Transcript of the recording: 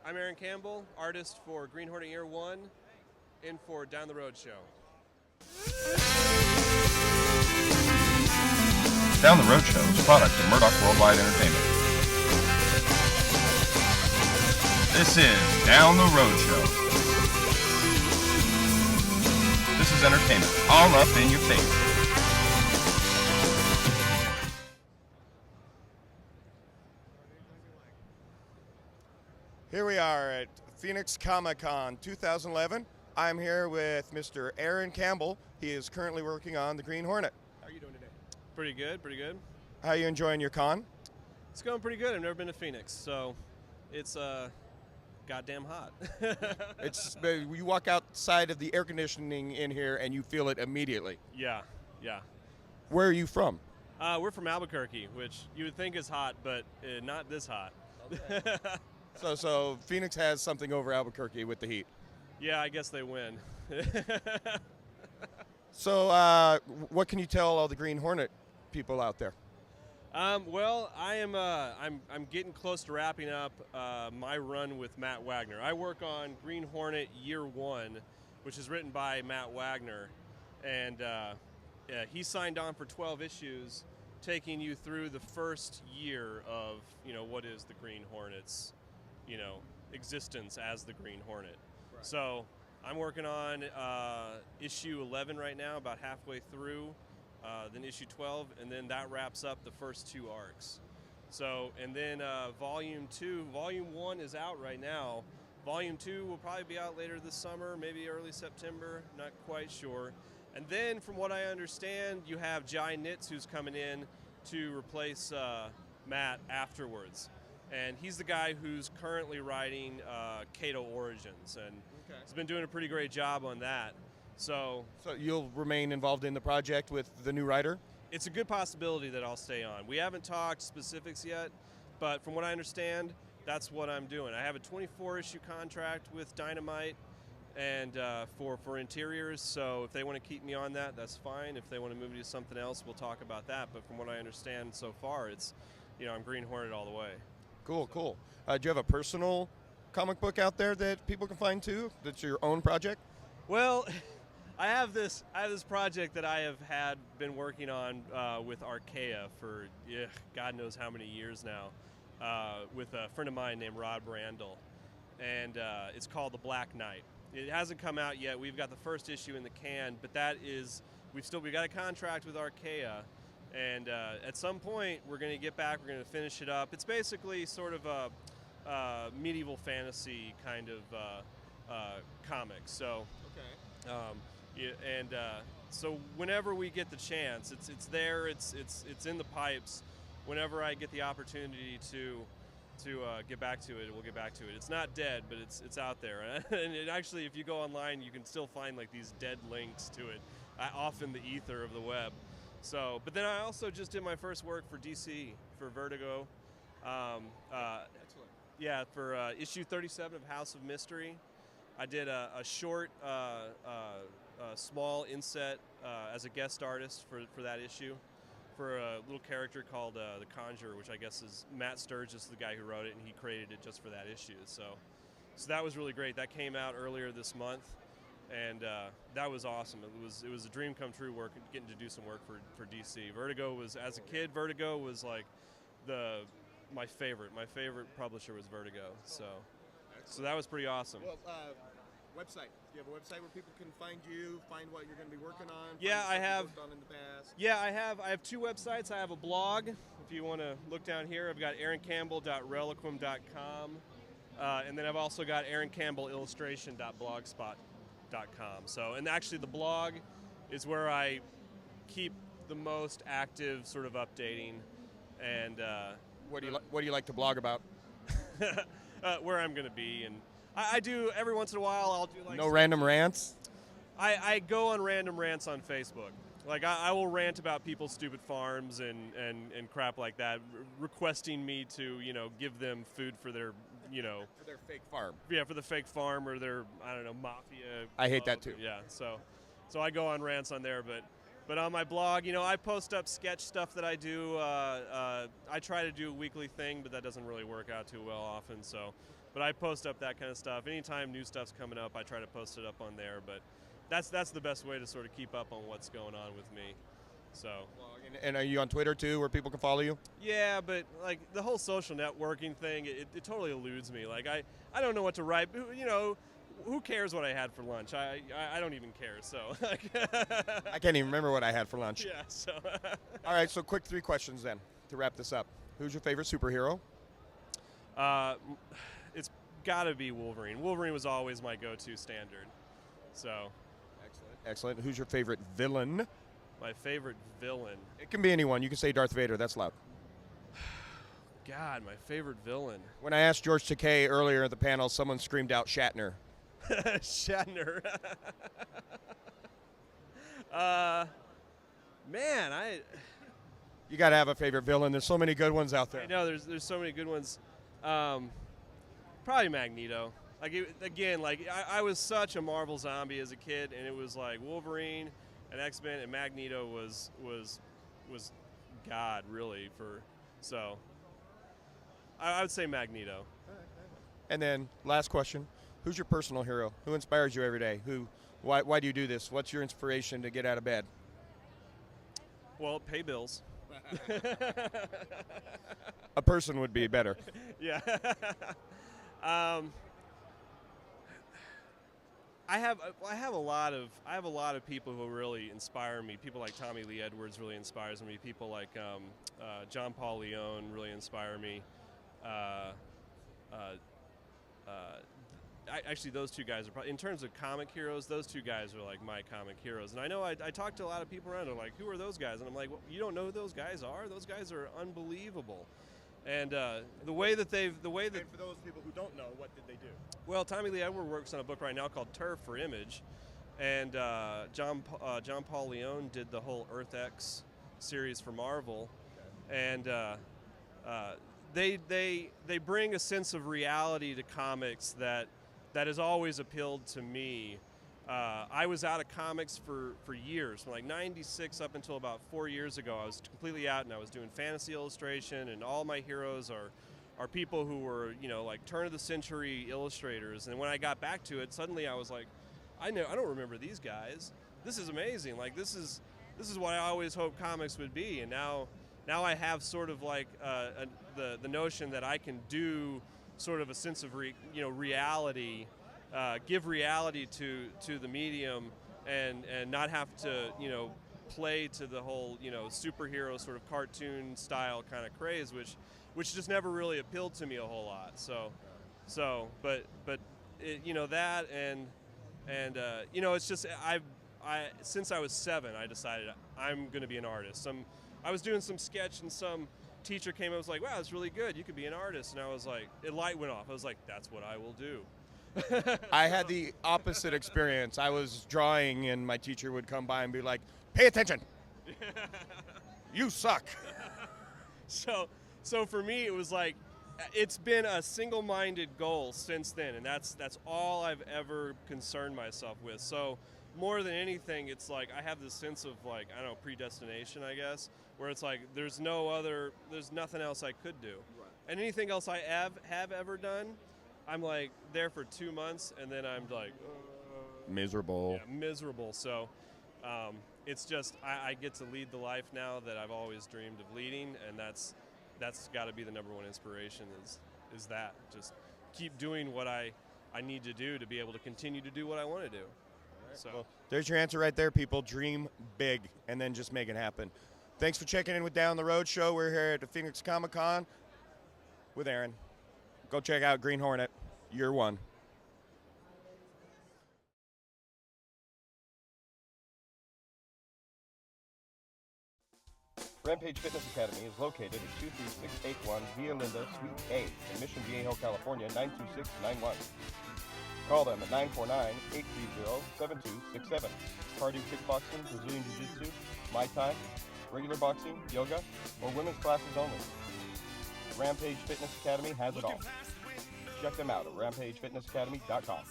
I'm Aaron Campbell, artist for Green Hornet Year 1 and for Down the Road Show. Down the Road Show is a product of Murdock Worldwide Entertainment. This is Down the Road Show. This is entertainment, all up in your face. Here we are at Phoenix Comicon 2011. I'm here with Mr. Aaron Campbell. He is currently working on the Green Hornet. How are you doing today? Pretty good, pretty good. How are you enjoying your con? It's going pretty good. I've never been to Phoenix, so it's goddamn hot. You walk outside of the air conditioning in here and you feel it immediately. Yeah. Where are you from? We're from Albuquerque, which you would think is hot, but not this hot. Okay. So Phoenix has something over Albuquerque with the heat. Yeah, I guess they win. So what can you tell all the Green Hornet people out there? Well, I'm getting close to wrapping up my run with Matt Wagner. I work on Green Hornet Year 1, which is written by Matt Wagner, and he signed on for 12 issues, taking you through the first year of what is the Green Hornet's existence as the Green Hornet. Right. So I'm working on issue 11 right now, about halfway through. Then issue 12, and then that wraps up the first two arcs. So, and then volume 1 is out right now. Volume 2 will probably be out later this summer, maybe early September, not quite sure. And then from what I understand, you have Jai Nitz who's coming in to replace Matt afterwards. And he's the guy who's currently writing Kato Origins, and he's been doing a pretty great job on that. So you'll remain involved in the project with the new writer? It's a good possibility that I'll stay on. We haven't talked specifics yet, but from what I understand, that's what I'm doing. I have a 24-issue contract with Dynamite and for interiors, so if they want to keep me on that, that's fine. If they want to move me to something else, we'll talk about that. But from what I understand so far, it's, I'm Green Hornet all the way. Cool. Do you have a personal comic book out there that people can find too? That's your own project? Well, I have this project that I have been working on with Archaea for God knows how many years now, with a friend of mine named Rod Brandel, and it's called The Black Knight. It hasn't come out yet. We've got the first issue in the can, but we got a contract with Archaea. And at some point, we're going to get back. We're going to finish it up. It's basically sort of a medieval fantasy kind of comic. So, so whenever we get the chance, it's there. It's in the pipes. Whenever I get the opportunity to get back to it, we'll get back to it. It's not dead, but it's out there. And actually, if you go online, you can still find like these dead links to it, off in the ether of the web. So, but then I also just did my first work for DC, for Vertigo. Excellent. Yeah, for issue 37 of House of Mystery. I did a short, small inset as a guest artist for that issue, for a little character called The Conjurer, which I guess is Matt Sturgis, the guy who wrote it, and he created it just for that issue. So that was really great. That came out earlier this month. And that was awesome. It was a dream come true, getting to do some work for DC. Vertigo was, as a kid, Vertigo was like my favorite. My favorite publisher was Vertigo. So that was pretty awesome. Well, website. Do you have a website where people can find you, find what you're going to be working on? Yeah, I have. Done in the past? Yeah, I have two websites. I have a blog. If you want to look down here, I've got aaroncampbell.reliquim.com, and then I've also got aaroncampbellillustration.blogspot.com. So, and actually the blog is where I keep the most active sort of updating, and what do you like to blog about? Where I'm going to be, and I do every once in a while. I'll do like no random rants. I go on random rants on Facebook. Like I will rant about people's stupid farms and crap like that, requesting me to give them food for their for their fake farm. Yeah, for the fake farm or their mafia. I hate that too. Yeah, so I go on rants on there, but But on my blog, I post up sketch stuff that I do. I try to do a weekly thing, but that doesn't really work out too well often. So, but I post up that kind of stuff. Anytime new stuff's coming up, I try to post it up on there. But that's the best way to sort of keep up on what's going on with me. So. And are you on Twitter too, where people can follow you? Yeah, but like the whole social networking thing, it totally eludes me. Like I don't know what to write. Who cares what I had for lunch? I don't even care. So. I can't even remember what I had for lunch. Yeah. So. All right. So quick 3 questions then to wrap this up. Who's your favorite superhero? It's got to be Wolverine. Wolverine was always my go-to standard. So. Excellent. Who's your favorite villain? My favorite villain. It can be anyone. You can say Darth Vader. That's loud. God, my favorite villain. When I asked George Takei earlier at the panel, someone screamed out Shatner. Shatner. Man, You got to have a favorite villain. There's so many good ones out there. I know there's so many good ones. Probably Magneto. I was such a Marvel zombie as a kid, and it was like Wolverine and X-Men, and Magneto was God really so I would say Magneto. And then last question, who's your personal hero? Who inspires you every day? Why do you do this? What's your inspiration to get out of bed? Well, pay bills. A person would be better. Yeah. I have a lot of people who really inspire me. People like Tommy Lee Edwards really inspires me. People like John Paul Leon really inspire me. Actually, those two guys are probably, in terms of comic heroes, those two guys are like my comic heroes. And I know I talk to a lot of people around. They're like, "Who are those guys?" And I'm like, well, "You don't know who those guys are? Those guys are unbelievable." And the way that and for those people who don't know, what did they do? Well, Tommy Lee Edwards works on a book right now called Turf for Image, and John Paul Leon did the whole Earth X series for Marvel, and they bring a sense of reality to comics that has always appealed to me. I was out of comics for years, from like '96 up until about 4 years ago. I was completely out, and I was doing fantasy illustration, and all my heroes are people who were, like turn of the century illustrators. And when I got back to it, suddenly I was like, I don't remember these guys. This is amazing. Like this is what I always hoped comics would be. And now I have sort of like the notion that I can do sort of a sense of reality. Give reality to the medium and not have to play to the whole superhero sort of cartoon style kind of craze, which just never really appealed to me a whole lot. But that and it's just I since I was 7 I decided I'm going to be an artist. I was doing some sketch and some teacher came and was like, "Wow, it's really good. You could be an artist." And I was like, the light went off. I was like, "That's what I will do." I had the opposite experience. I was drawing, and my teacher would come by and be like, "Pay attention. You suck." So for me, it was like, it's been a single-minded goal since then, and that's all I've ever concerned myself with. So more than anything, it's like I have this sense of like, I don't know, predestination, I guess, where it's like there's nothing else I could do. Right. And anything else I have ever done, I'm like there for 2 months, and then I'm like miserable. Yeah, miserable. So it's just I get to lead the life now that I've always dreamed of leading, and that's got to be the number one inspiration. Is that just keep doing what I need to do to be able to continue to do what I want to do. Right. So well, there's your answer right there, people. Dream big, and then just make it happen. Thanks for checking in with Down the Road Show. We're here at the Phoenix Comicon with Aaron. Go check out Green Hornet, Year 1. Rampage Fitness Academy is located at 23681 Via Linda, Suite A in Mission Viejo, California, 92691. Call them at 949-830-7267. Cardio kickboxing, Brazilian Jiu-Jitsu, Muay Thai, regular boxing, yoga, or women's classes only. Rampage Fitness Academy has it all. Check them out at rampagefitnessacademy.com.